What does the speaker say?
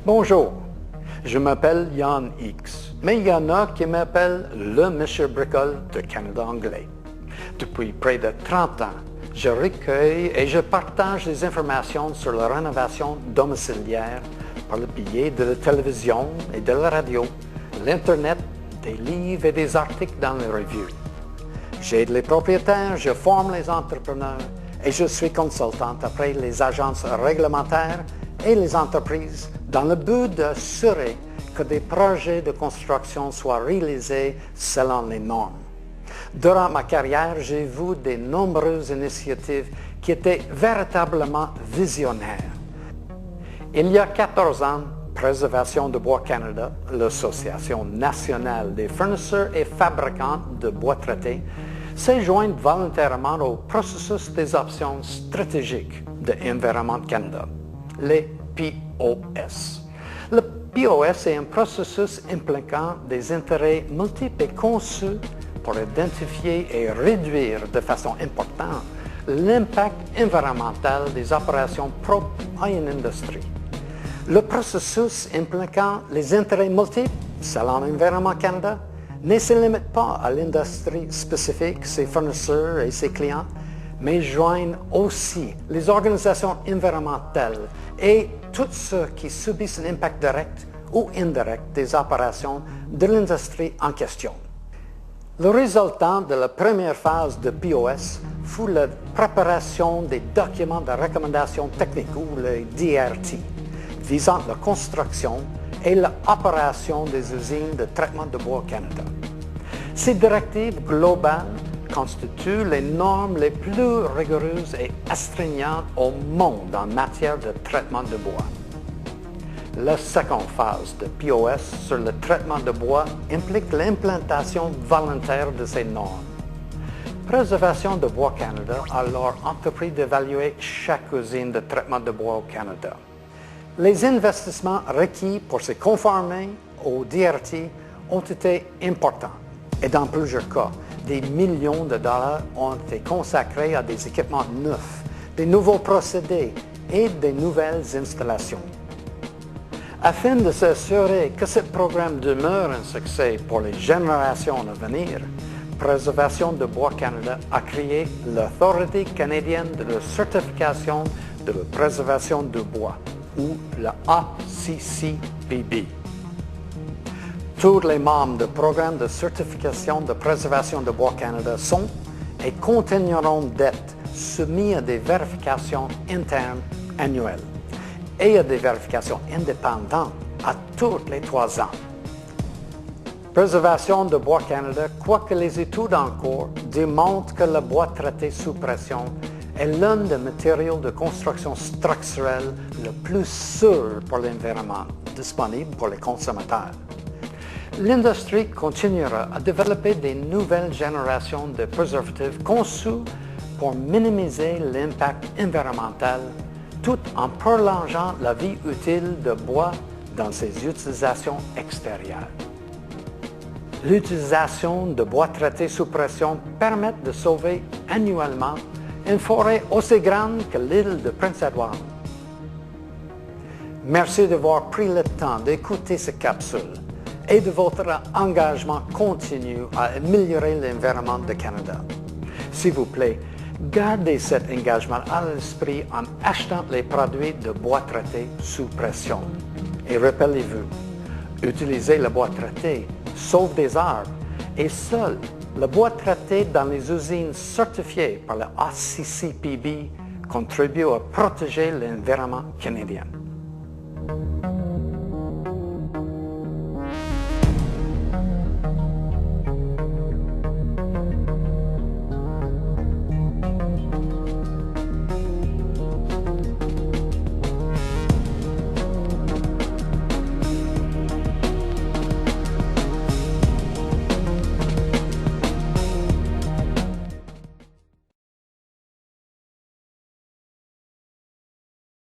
Bonjour, je m'appelle Jan X, mais il y en a qui m'appellent le Monsieur Bricole de Canada anglais. Depuis près de 30 ans, je recueille et je partage des informations sur la rénovation domiciliaire par le biais de la télévision et de la radio, l'Internet, des livres et des articles dans les revues. J'aide les propriétaires, je forme les entrepreneurs et je suis consultante auprès les agences réglementaires et les entreprises dans le but d'assurer que des projets de construction soient réalisés selon les normes. Durant ma carrière, j'ai vu de nombreuses initiatives qui étaient véritablement visionnaires. Il y a 14 ans, Préservation de Bois Canada, l'Association nationale des fournisseurs et fabricants de bois traité, s'est jointe volontairement au processus des options stratégiques de Environnement Canada, les POS. Le POS est un processus impliquant des intérêts multiples et conçu pour identifier et réduire de façon importante l'impact environnemental des opérations propres à une industrie. Le processus impliquant les intérêts multiples, selon Environnement Canada, ne se limite pas à l'industrie spécifique, ses fournisseurs et ses clients, mais joignent aussi les organisations environnementales et tous ceux qui subissent un impact direct ou indirect des opérations de l'industrie en question. Le résultat de la première phase de POS fut la préparation des documents de recommandation technique ou les DRT, visant la construction et l'opération des usines de traitement de bois au Canada. Ces directives globales constituent les normes les plus rigoureuses et astreignantes au monde en matière de traitement de bois. La seconde phase de POS sur le traitement de bois implique l'implantation volontaire de ces normes. Préservation de Bois Canada a alors entrepris d'évaluer chaque usine de traitement de bois au Canada. Les investissements requis pour se conformer au DRT ont été importants et dans plusieurs cas, des millions de dollars ont été consacrés à des équipements neufs, des nouveaux procédés et des nouvelles installations. Afin de s'assurer que ce programme demeure un succès pour les générations à venir, Préservation de Bois Canada a créé l'Autorité canadienne de la certification de la préservation du bois, ou la ACCPB. Tous les membres du programme de certification de préservation de Bois Canada sont et continueront d'être soumis à des vérifications internes annuelles et à des vérifications indépendantes à tous les 3 ans. Préservation de Bois Canada, quoique les études en cours démontrent que le bois traité sous pression est l'un des matériaux de construction structurelle le plus sûr pour l'environnement, disponible pour les consommateurs. L'industrie continuera à développer des nouvelles générations de préservatifs conçus pour minimiser l'impact environnemental tout en prolongeant la vie utile de bois dans ses utilisations extérieures. L'utilisation de bois traité sous pression permet de sauver annuellement une forêt aussi grande que l'île de Prince-Édouard. Merci d'avoir pris le temps d'écouter cette capsule et de votre engagement continu à améliorer l'environnement du Canada. S'il vous plaît, gardez cet engagement à l'esprit en achetant les produits de bois traité sous pression. Et rappelez-vous, utiliser le bois traité sauve des arbres et seul le bois traité dans les usines certifiées par la ACCPB contribue à protéger l'environnement canadien.